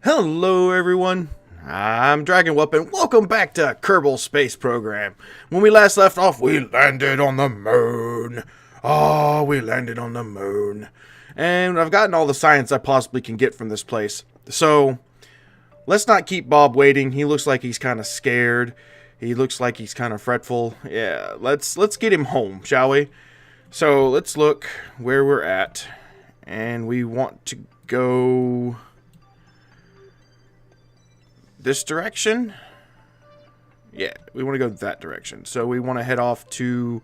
Hello everyone, I'm Dragon Whoop, welcome back to Kerbal Space Program. When we last left off, we landed on the moon. Oh, we landed on the moon. And I've gotten all the science I possibly can get from this place. So, let's not keep Bob waiting. He looks like he's kind of scared. He looks like he's kind of fretful. Yeah, let's get him home, shall we? So, let's look where we're at. And we want to go this direction. Yeah, we want to go that direction. So we want to head off to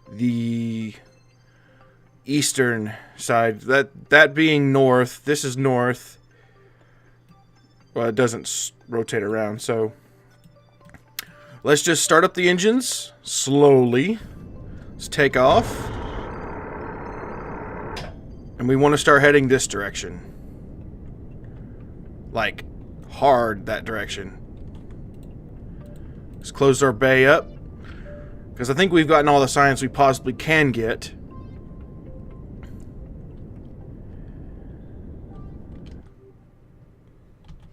the eastern side. That being north. This is north. Well, it doesn't rotate around, so let's just start up the engines slowly. Let's take off. And we want to start heading this direction. Like hard that direction. Let's close our bay up, because I think we've gotten all the science we possibly can get.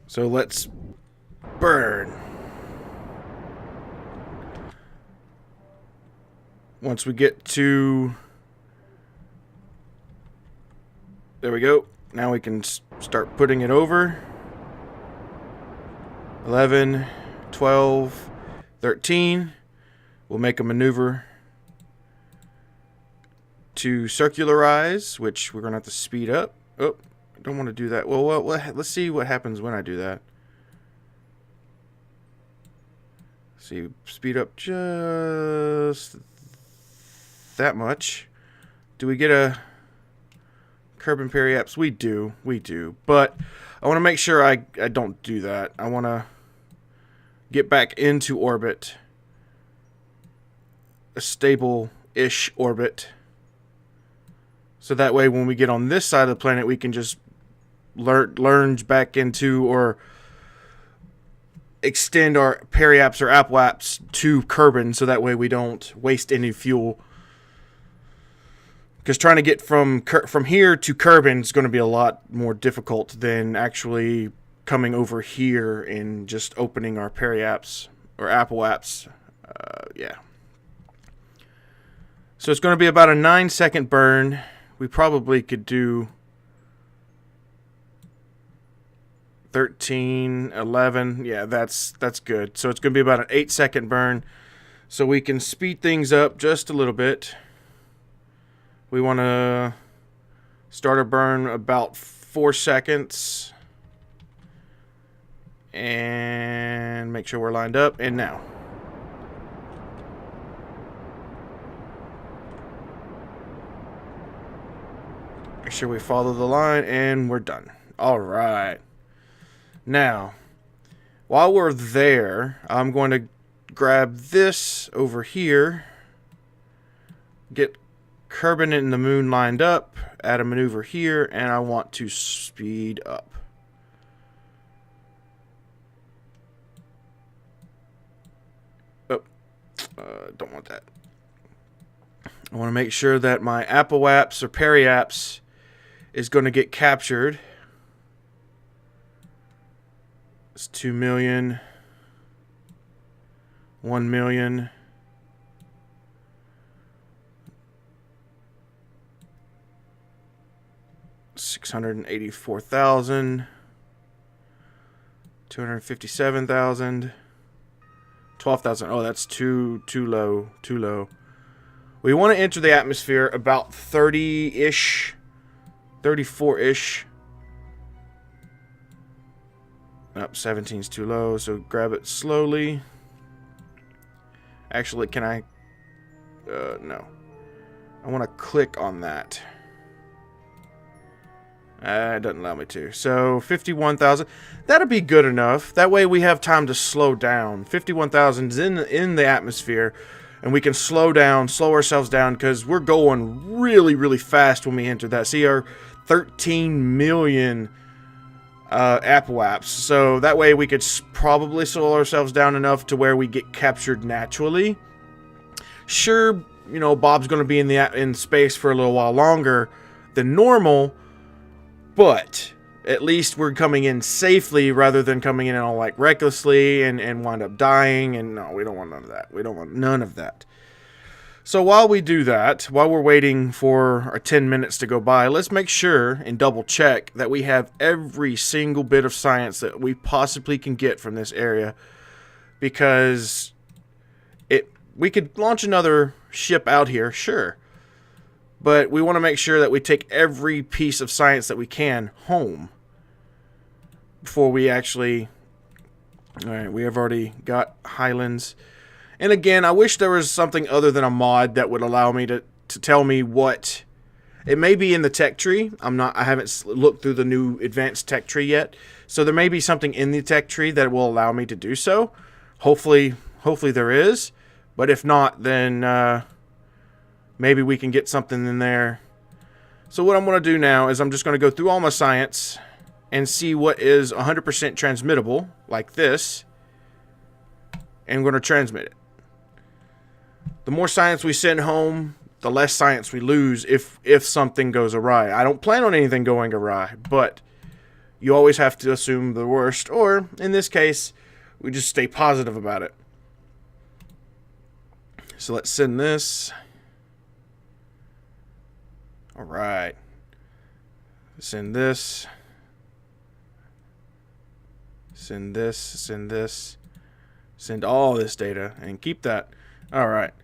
So let's burn. Once we get to... There we go. Now we can start putting it over. 11, 12, 13. We'll make a maneuver to circularize, which we're going to have to speed up. Oh, I don't want to do that. Well, let's see what happens when I do that. Let's see, speed up just that much. Do we get a Kerbin periaps? We do. But I want to make sure I don't do that. I want to get back into orbit. A stable-ish orbit. So that way when we get on this side of the planet, we can just lurch back into or extend our periaps or apoaps to Kerbin, so that way we don't waste any fuel. Because trying to get from here to Kerbin is going to be a lot more difficult than actually coming over here and just opening our periaps or apoaps. Yeah. So it's going to be about a 9-second burn. We probably could do 13, 11. Yeah, that's good. So it's going to be about an 8-second burn. So we can speed things up just a little bit. We want to start a burn about 4 seconds. And make sure we're lined up. And now. Make sure we follow the line. And we're done. Alright. Now, while we're there, I'm going to grab this over here. Get Kerbin and the moon lined up, add a maneuver here, and I want to speed up. Oh, don't want that. I want to make sure that my apoaps or periaps is going to get captured. It's 2 million, 1 million. 684,000, 257,000, 12,000. Oh, that's too low. We want to enter the atmosphere about 30-ish, 34-ish. Nope, 17's too low, so grab it slowly. Actually, can I? No. I want to click on that. It doesn't allow me to. So 51,000. That'll be good enough. That way we have time to slow down. 51,000 is in the atmosphere, and we can slow ourselves down, because we're going really, really fast when we enter that. See, our 13 million apoaps. So that way we could probably slow ourselves down enough to where we get captured naturally. Sure, you know, Bob's going to be in space for a little while longer than normal. But at least we're coming in safely rather than coming in all like recklessly and wind up dying. And no, we don't want none of that. We don't want none of that. So while we do that, while we're waiting for our 10 minutes to go by, let's make sure and double check that we have every single bit of science that we possibly can get from this area. Because we could launch another ship out here, sure. But we want to make sure that we take every piece of science that we can home before we actually... Alright, we have already got Highlands. And again, I wish there was something other than a mod that would allow me to tell me what... It may be in the tech tree. I haven't looked through the new advanced tech tree yet. So there may be something in the tech tree that will allow me to do so. Hopefully there is. But if not, then maybe we can get something in there. So what I'm going to do now is I'm just going to go through all my science and see what is 100% transmittable, like this. And I'm going to transmit it. The more science we send home, the less science we lose if something goes awry. I don't plan on anything going awry, but you always have to assume the worst. Or, in this case, we just stay positive about it. So let's send this. Alright. Send this. Send this. Send this. Send all this data and keep that. Alright.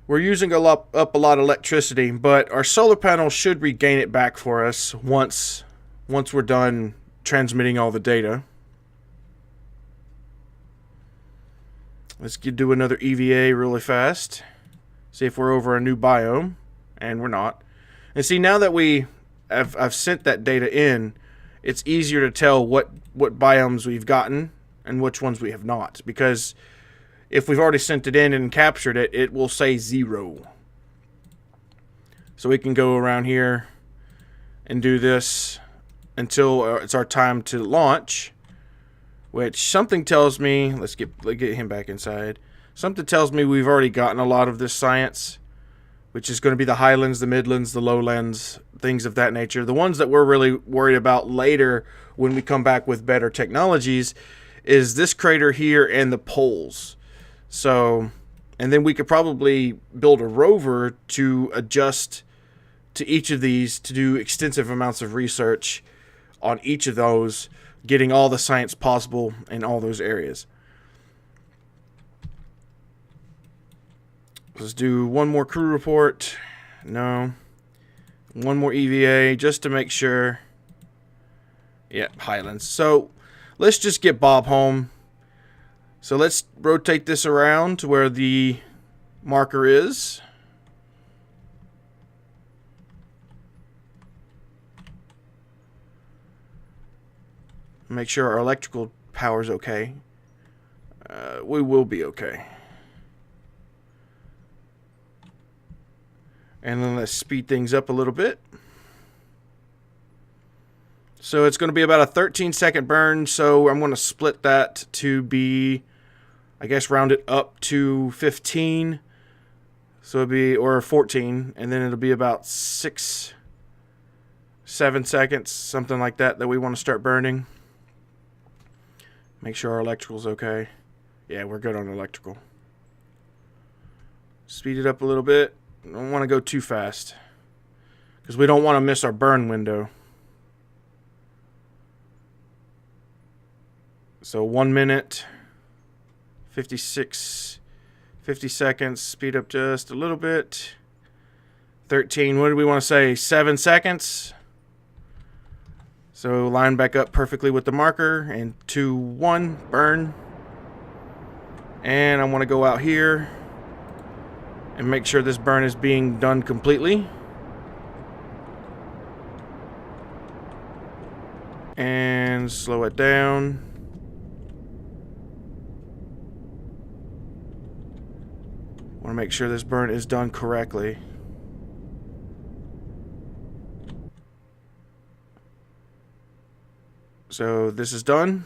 We're using up a lot of electricity, but our solar panel should regain it back for us once we're done transmitting all the data. Let's do another EVA really fast. See if we're over a new biome. And we're not. And see, now that I've sent that data in, it's easier to tell what biomes we've gotten and which ones we have not. Because if we've already sent it in and captured it, it will say 0. So we can go around here and do this until it's our time to launch. Which something tells me, let's get him back inside. Something tells me we've already gotten a lot of this science, which is going to be the highlands, the midlands, the lowlands, things of that nature. The ones that we're really worried about later when we come back with better technologies is this crater here and the poles. So, and then we could probably build a rover to adjust to each of these to do extensive amounts of research on each of those, getting all the science possible in all those areas. Let's do one more crew report. No. One more EVA just to make sure. Yep, Highlands. So let's just get Bob home. So let's rotate this around to where the marker is. Make sure our electrical power is okay. We will be okay. And then let's speed things up a little bit. So it's going to be about a 13-second burn. So I'm going to split that to be, I guess, round it up to 15. So it'll be, or 14. And then it'll be about 6, 7 seconds, something like that we want to start burning. Make sure our electrical's okay. Yeah, we're good on electrical. Speed it up a little bit. Don't want to go too fast, because we don't want to miss our burn window. So 1 minute, 50 seconds. Speed up just a little bit. 13, what do we want to say? 7 seconds. So line back up perfectly with the marker. And 2, 1, burn. And I want to go out here and make sure this burn is being done completely. And slow it down. Want to make sure this burn is done correctly. So this is done.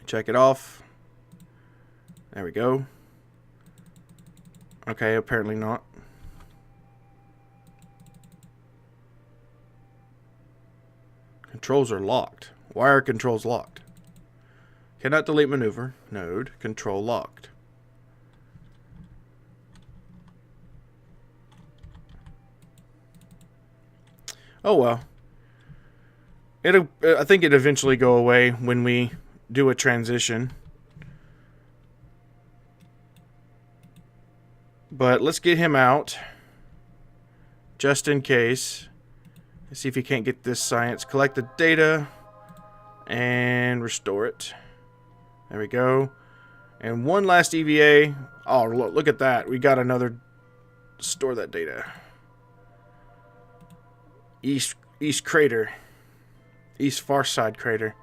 Check it off. There we go. Okay, apparently not. Controls are locked. Why are controls locked? Cannot delete maneuver. Node. Control locked. Oh well. I think it'll eventually go away when we do a transition. But let's get him out. Just in case. Let's see if he can't get this science. Collect the data. And restore it. There we go. And one last EVA. Oh, look at that. We got another. Store that data. East crater. East far side crater.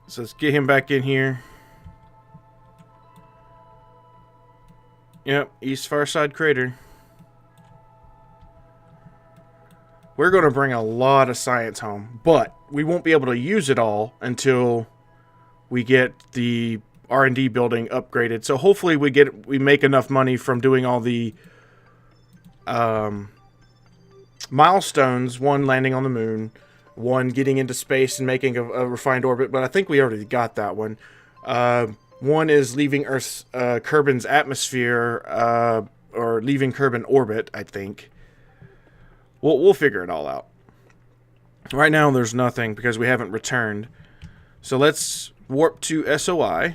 So let's get him back in here. Yep, east far side crater. We're going to bring a lot of science home, but we won't be able to use it all until we get the R&D building upgraded. So hopefully we make enough money from doing all the milestones, one landing on the moon, one getting into space and making a refined orbit, but I think we already got that one. One is leaving Earth's Kerbin's atmosphere, or leaving Kerbin orbit, I think. We'll figure it all out. Right now there's nothing because we haven't returned. So let's warp to SOI.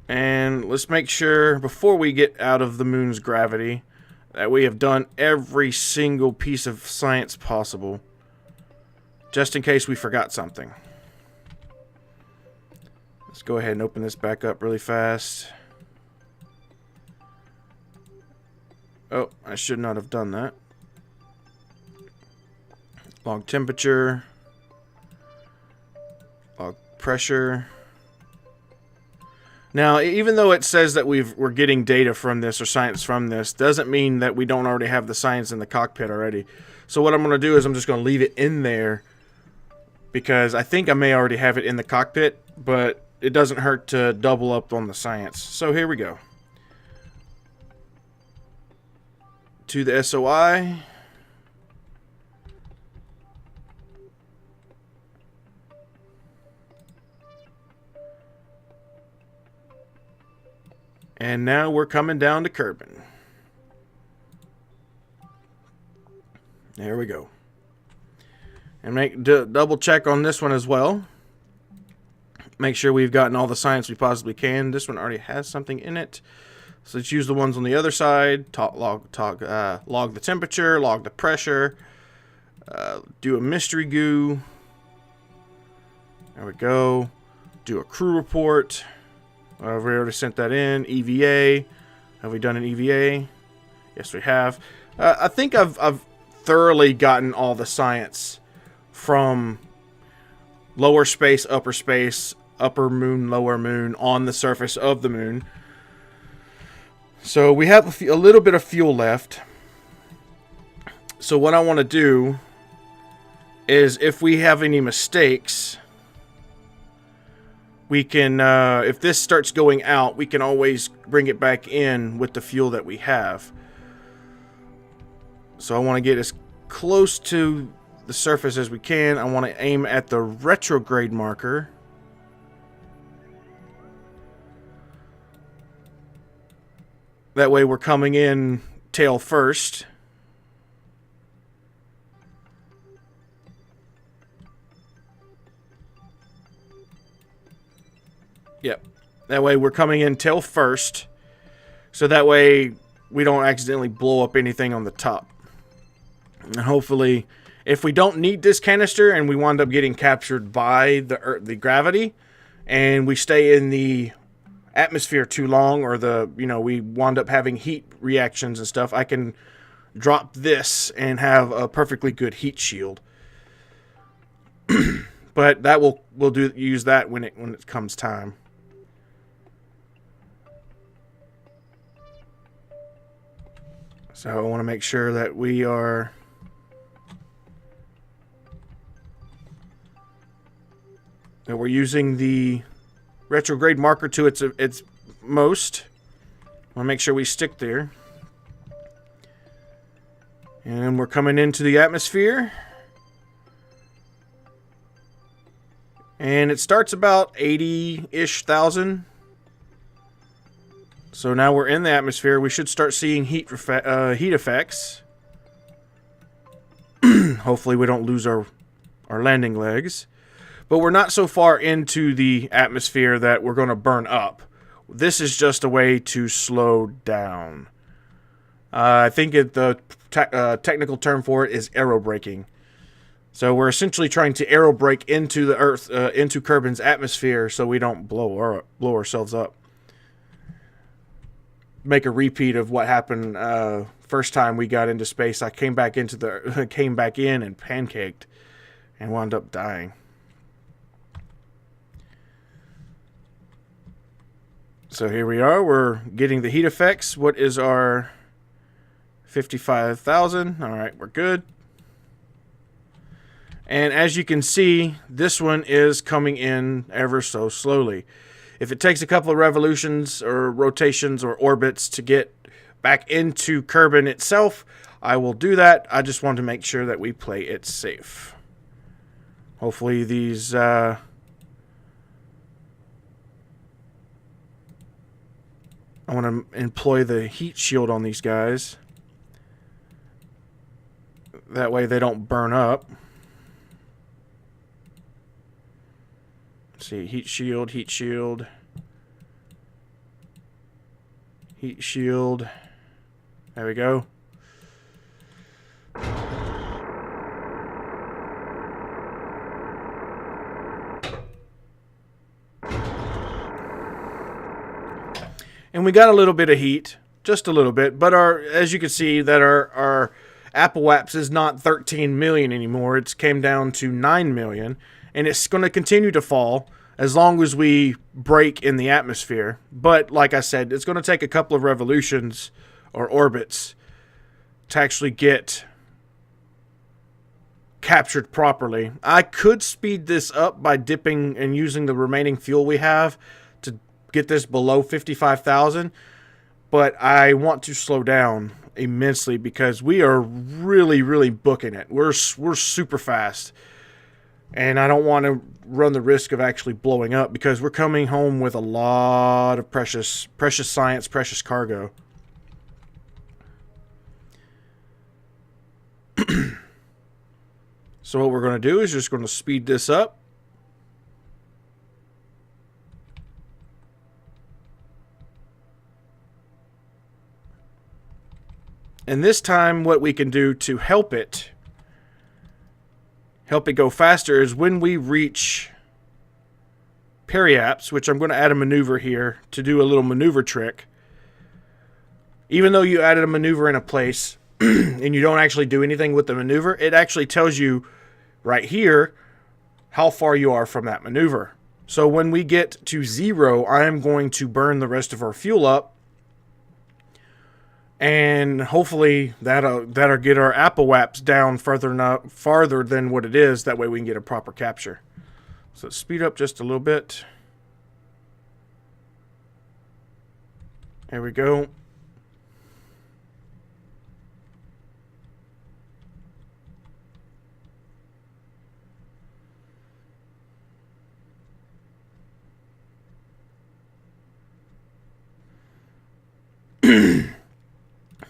And let's make sure before we get out of the moon's gravity that we have done every single piece of science possible, just in case we forgot something. Let's go ahead and open this back up really fast. Oh, I should not have done that. Log temperature. Log pressure. Now, even though it says that we're getting data from this or science from this, doesn't mean that we don't already have the science in the cockpit already. So what I'm going to do is I'm just going to leave it in there because I think I may already have it in the cockpit, but it doesn't hurt to double up on the science. So here we go. To the SOI. And now we're coming down to Kerbin. There we go. And double check on this one as well. Make sure we've gotten all the science we possibly can. This one already has something in it. So let's use the ones on the other side. Log the temperature, log the pressure. Do a mystery goo. There we go. Do a crew report. We already sent that in. EVA. Have we done an EVA? Yes, we have. I think I've thoroughly gotten all the science from lower space, upper moon, lower moon, on the surface of the moon. So we have a little bit of fuel left. So what I want to do is if we have any mistakes, we can, if this starts going out, we can always bring it back in with the fuel that we have. So I want to get as close to the surface as we can. I want to aim at the retrograde marker. That way we're coming in tail first. Yep. That way we're coming in tail first. So that way we don't accidentally blow up anything on the top. And hopefully, if we don't need this canister and we wind up getting captured by the gravity, and we stay in the atmosphere too long, or we wind up having heat reactions and stuff, I can drop this and have a perfectly good heat shield. But that we'll use that when it comes time. So I want to make sure that we're using the retrograde marker to its most. I want to make sure we stick there. And we're coming into the atmosphere. And it starts about 80-ish thousand. So now we're in the atmosphere. We should start seeing heat effects. Hopefully we don't lose our landing legs. But we're not so far into the atmosphere that we're going to burn up. This is just a way to slow down. I think the technical term for it is aerobraking. So we're essentially trying to aerobrake into the Earth, into Kerbin's atmosphere, so we don't blow ourselves up. Make a repeat of what happened first time we got into space. I came back in and pancaked, and wound up dying. So here we are. We're getting the heat effects. What is our 55,000? All right, we're good. And as you can see, this one is coming in ever so slowly. If it takes a couple of revolutions or rotations or orbits to get back into Kerbin itself, I will do that. I just want to make sure that we play it safe. Hopefully these... I want to employ the heat shield on these guys. That way they don't burn up. Let's see, heat shield, heat shield. Heat shield. There we go. And we got a little bit of heat, just a little bit, but as you can see that our apoaps is not 13 million anymore. It's came down to 9 million, and it's going to continue to fall as long as we break in the atmosphere. But like I said, it's going to take a couple of revolutions or orbits to actually get captured properly. I could speed this up by dipping and using the remaining fuel we have to get this below 55,000, but I want to slow down immensely because we are really booking it. We're super fast, and I don't want to run the risk of actually blowing up because we're coming home with a lot of precious science, precious cargo. So what we're going to do is just going to speed this up. And this time what we can do to help it go faster is when we reach periaps, which I'm going to add a maneuver here to do a little maneuver trick. Even though you added a maneuver in a place and you don't actually do anything with the maneuver, it actually tells you right here how far you are from that maneuver. So when we get to 0, I am going to burn the rest of our fuel up. And hopefully that'll get our apoaps down farther than what it is. That way we can get a proper capture. So let's speed up just a little bit. There we go.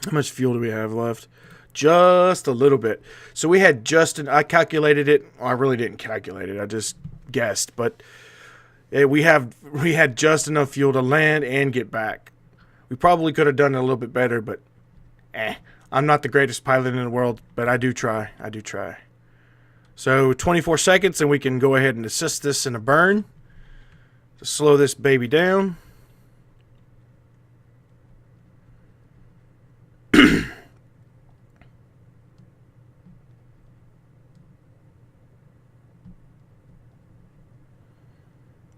How much fuel do we have left? Just a little bit. So we had I calculated it. Well, I really didn't calculate it. I just guessed. But we had just enough fuel to land and get back. We probably could have done it a little bit better, but I'm not the greatest pilot in the world, but I do try. I do try. So 24 seconds, and we can go ahead and assist this in a burn to slow this baby down.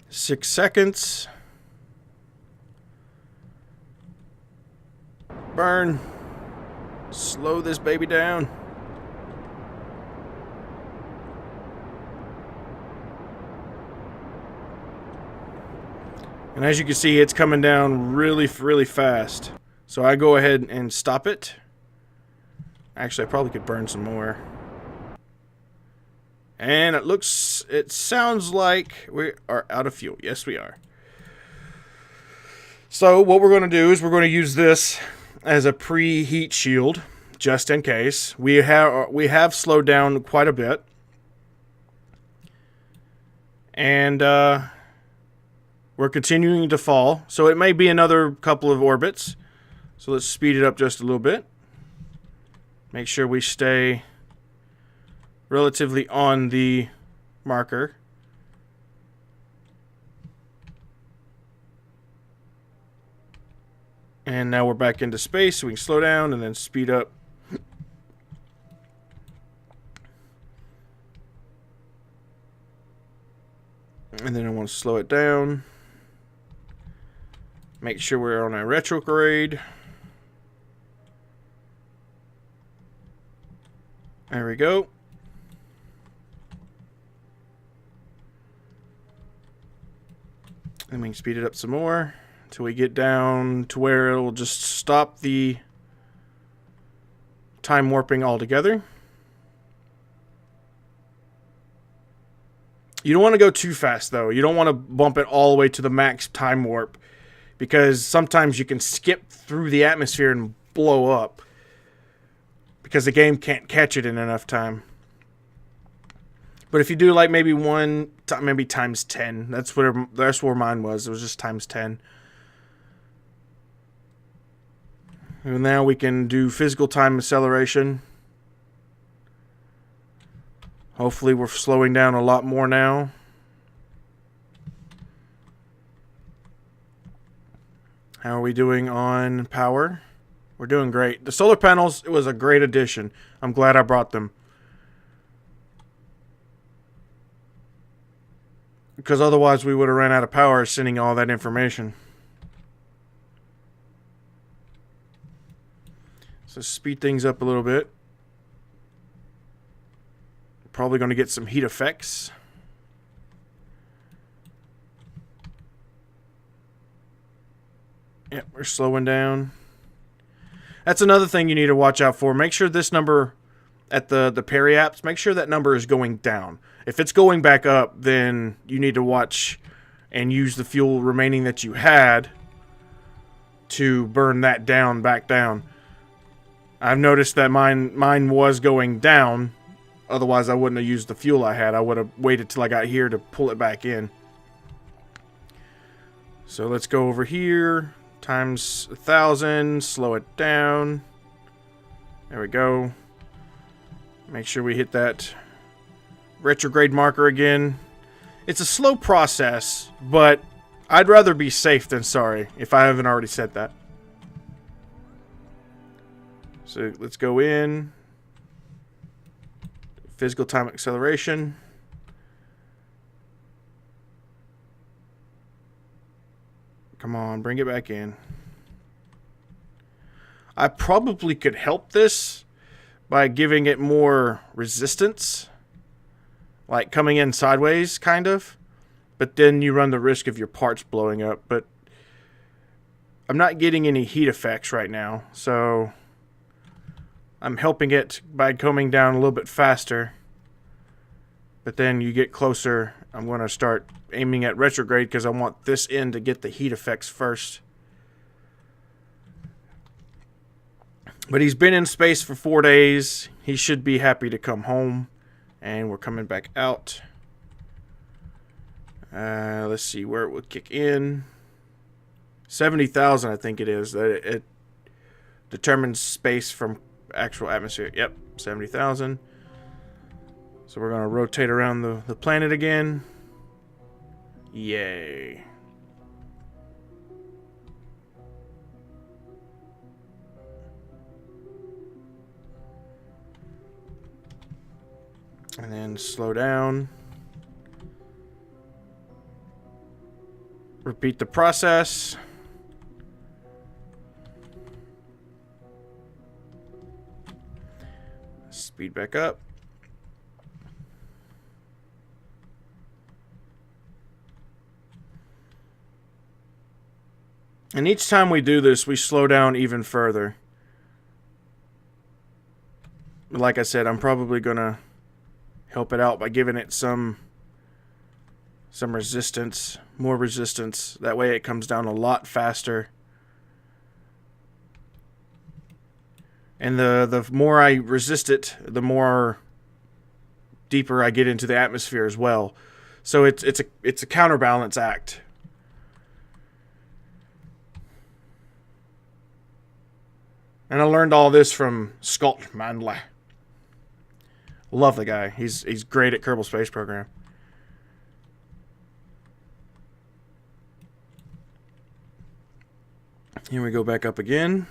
Six seconds. Burn. Slow this baby down. And as you can see, it's coming down really fast. So I go ahead and stop it. Actually, I probably could burn some more. And it sounds like we are out of fuel. Yes, we are. So what we're going to do is we're going to use this as a preheat shield, just in case. We have slowed down quite a bit. And we're continuing to fall. So it may be another couple of orbits. So let's speed it up just a little bit. Make sure we stay relatively on the marker. And now we're back into space, so we can slow down and then speed up. And then I want to slow it down. Make sure we're on a retrograde. There we go. And we can speed it up some more until we get down to where it'll just stop the time warping altogether. You don't want to go too fast, though. You don't want to bump it all the way to the max time warp, because sometimes you can skip through the atmosphere and blow up because the game can't catch it in enough time. But if you do like maybe maybe times 10, that's where mine was. It was just times 10. And now we can do physical time acceleration. Hopefully we're slowing down a lot more now. How are we doing on power? We're doing great. The solar panels, it was a great addition. I'm glad I brought them. Because otherwise we would have ran out of power sending all that information. So speed things up a little bit. Probably going to get some heat effects. Yep, we're slowing down. That's another thing you need to watch out for. Make sure this number at the periaps, make sure that number is going down. If it's going back up, then you need to watch and use the fuel remaining that you had to burn that down, back down. I've noticed that mine was going down. Otherwise, I wouldn't have used the fuel I had. I would have waited till I got here to pull it back in. So let's go over here. Times 1,000. Slow it down. There we go. Make sure we hit that retrograde marker again. It's a slow process, but I'd rather be safe than sorry, if I haven't already said that. So let's go in. Physical time acceleration. Come on, bring it back in. I probably could help this by giving it more resistance. Like coming in sideways, kind of. But then you run the risk of your parts blowing up. But I'm not getting any heat effects right now. So I'm helping it by coming down a little bit faster. But then you get closer. I'm going to start aiming at retrograde because I want this end to get the heat effects first. But he's been in space for 4 days. He should be happy to come home. And we're coming back out. Let's see where it would kick in. 70,000, I think it is. It determines space from actual atmosphere. Yep, 70,000. So we're going to rotate around the planet again. Yay. And then slow down. Repeat the process. Speed back up. And each time we do this, we slow down even further. Like I said, I'm probably going to help it out by giving it some resistance, more resistance. That way it comes down a lot faster. And the more I resist it, the more deeper I get into the atmosphere as well. So it's a counterbalance act. And I learned all this from Scott Manley. Love the guy. He's great at Kerbal Space Program. Here we go back up again.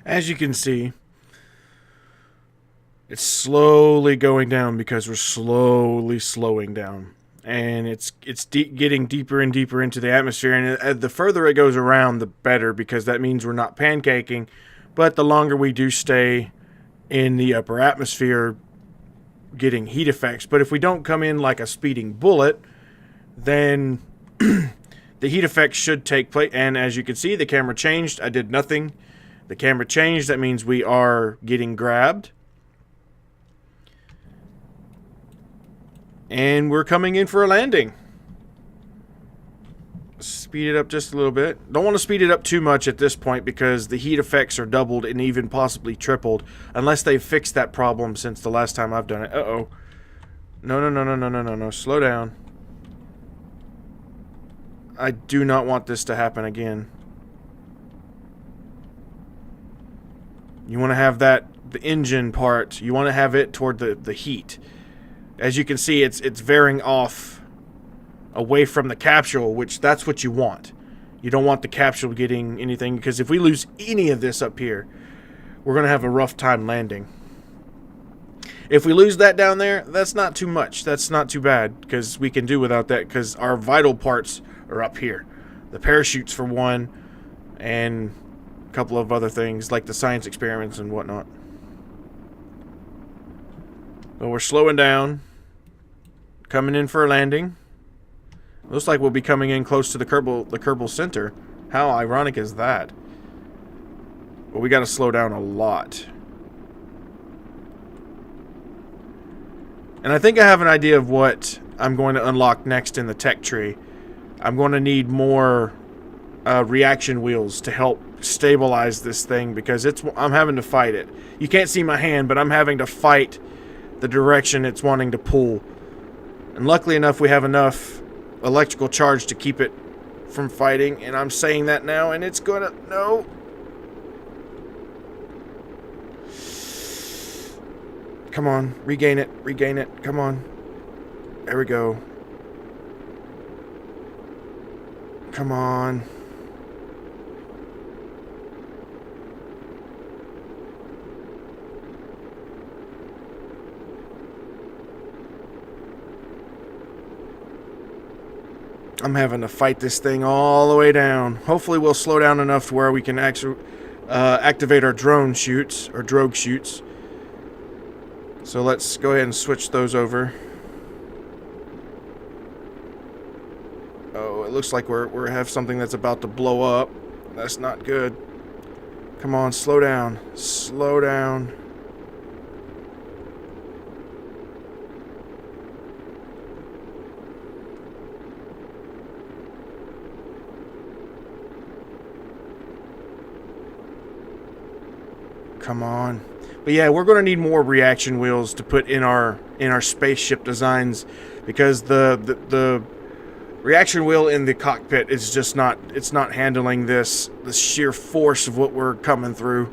As you can see, it's slowly going down because we're slowly slowing down. And it's getting deeper and deeper into the atmosphere. And the further it goes around, the better, because that means we're not pancaking. But the longer we do stay in the upper atmosphere, getting heat effects. But if we don't come in like a speeding bullet, then the heat effects should take place. And as you can see, the camera changed. I did nothing. The camera changed. That means we are getting grabbed. And we're coming in for a landing. Speed it up just a little bit. Don't want to speed it up too much at this point because the heat effects are doubled and even possibly tripled. Unless they've fixed that problem since the last time I've done it. Uh-oh. No. Slow down. I do not want this to happen again. You want to have the engine part, you want to have it toward the heat. As you can see, it's veering off away from the capsule, which that's what you want. You don't want the capsule getting anything, because if we lose any of this up here, we're going to have a rough time landing. If we lose that down there, that's not too much. That's not too bad, because we can do without that, because our vital parts are up here. The parachutes for one, and a couple of other things like the science experiments and whatnot. But we're slowing down, coming in for a landing. Looks like we'll be coming in close to the Kerbal Center. How ironic is that? But we got to slow down a lot. And I think I have an idea of what I'm going to unlock next in the tech tree. I'm going to need more reaction wheels to help stabilize this thing, because I'm having to fight it. You can't see my hand, but I'm having to fight the direction it's wanting to pull. And luckily enough, we have enough electrical charge to keep it from fighting, and I'm saying that now, and it's gonna... No! Come on, regain it, come on. There we go. Come on. I'm having to fight this thing all the way down. Hopefully we'll slow down enough to where we can actually activate our drone chutes, or drogue chutes. So let's go ahead and switch those over. Oh, it looks like we have something that's about to blow up. That's not good. Come on, slow down. Slow down. Come on. But yeah, we're going to need more reaction wheels to put in our spaceship designs, because the reaction wheel in the cockpit is just not, it's not handling the sheer force of what we're coming through.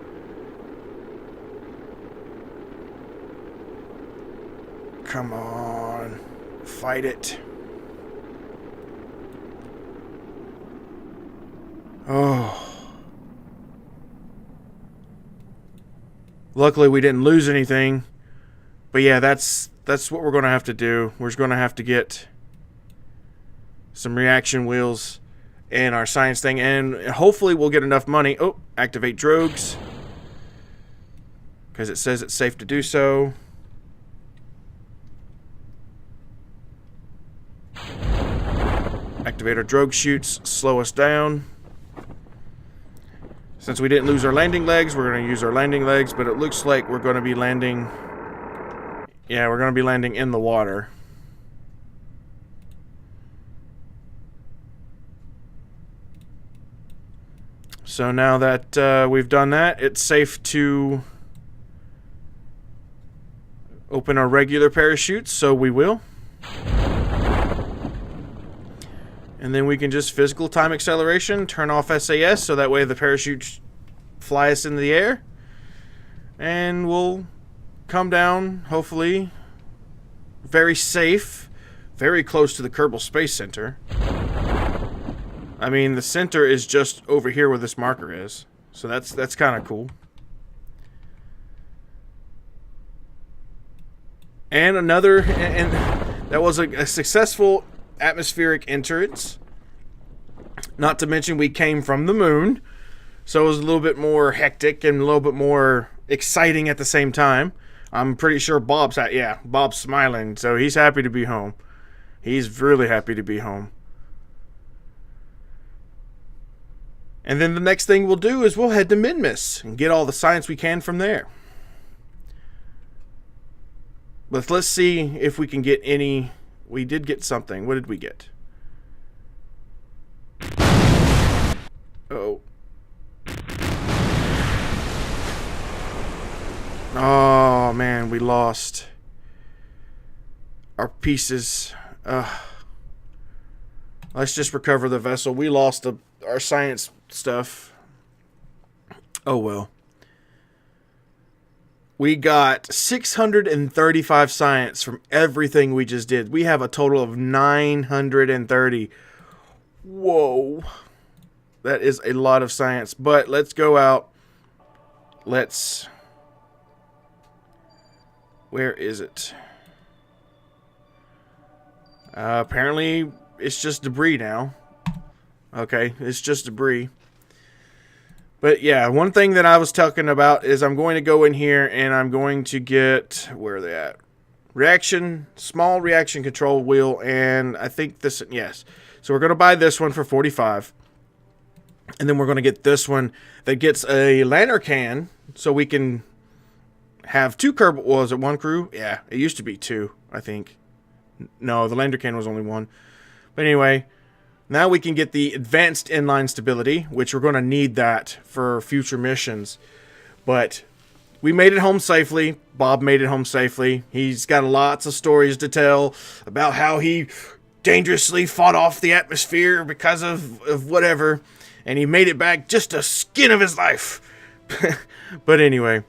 Come on. Fight it. Oh. Luckily we didn't lose anything. But yeah, that's what we're going to have to do. We're going to have to get some reaction wheels and our science thing, and hopefully we'll get enough money. Oh, activate drogues, because it says it's safe to do so. Activate our drogue chutes, slow us down. Since we didn't lose our landing legs, we're going to use our landing legs, but it looks like we're going to be landing... Yeah, we're going to be landing in the water. So now that we've done that, it's safe to open our regular parachutes, so we will. And then we can just physical time acceleration, turn off SAS, so that way the parachutes fly us into the air. And we'll come down, hopefully, very safe, very close to the Kerbal Space Center. I mean, the center is just over here where this marker is. So that's kind of cool. And that was a successful atmospheric entrance. Not to mention we came from the moon, so it was a little bit more hectic and a little bit more exciting at the same time. I'm pretty sure Bob's smiling, so he's happy to be home. He's really happy to be home. And then the next thing we'll do is we'll head to Minmus and get all the science we can from there. But let's see if we can get any. We did get something. What did we get? Uh-oh. Oh, man, we lost our pieces. Let's just recover the vessel. We lost our science stuff. Oh, well. We got 635 science from everything we just did. We have a total of 930. Whoa. That is a lot of science. But let's go out. Where is it? Apparently, it's just debris now. Okay, it's just debris. But yeah, one thing that I was talking about is I'm going to go in here and I'm going to get, where are they at? Small reaction control wheel, and I think this, yes. So we're going to buy this one for 45. And then we're going to get this one that gets a lantern can, so we can have two Kerbal. Well, is it one crew? Yeah, it used to be two, I think. No, the lantern can was only one. But anyway, now we can get the advanced inline stability, which we're going to need that for future missions. But we made it home safely. Bob made it home safely. He's got lots of stories to tell about how he dangerously fought off the atmosphere because of whatever. And he made it back just a skin of his life. But anyway,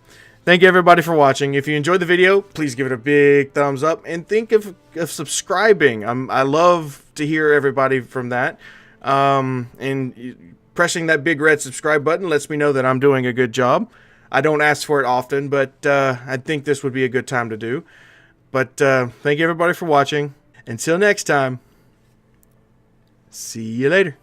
thank you everybody for watching. If you enjoyed the video, please give it a big thumbs up. And think of subscribing. I love to hear everybody from that. And pressing that big red subscribe button lets me know that I'm doing a good job. I don't ask for it often, but I think this would be a good time to do. But thank you everybody for watching. Until next time, see you later.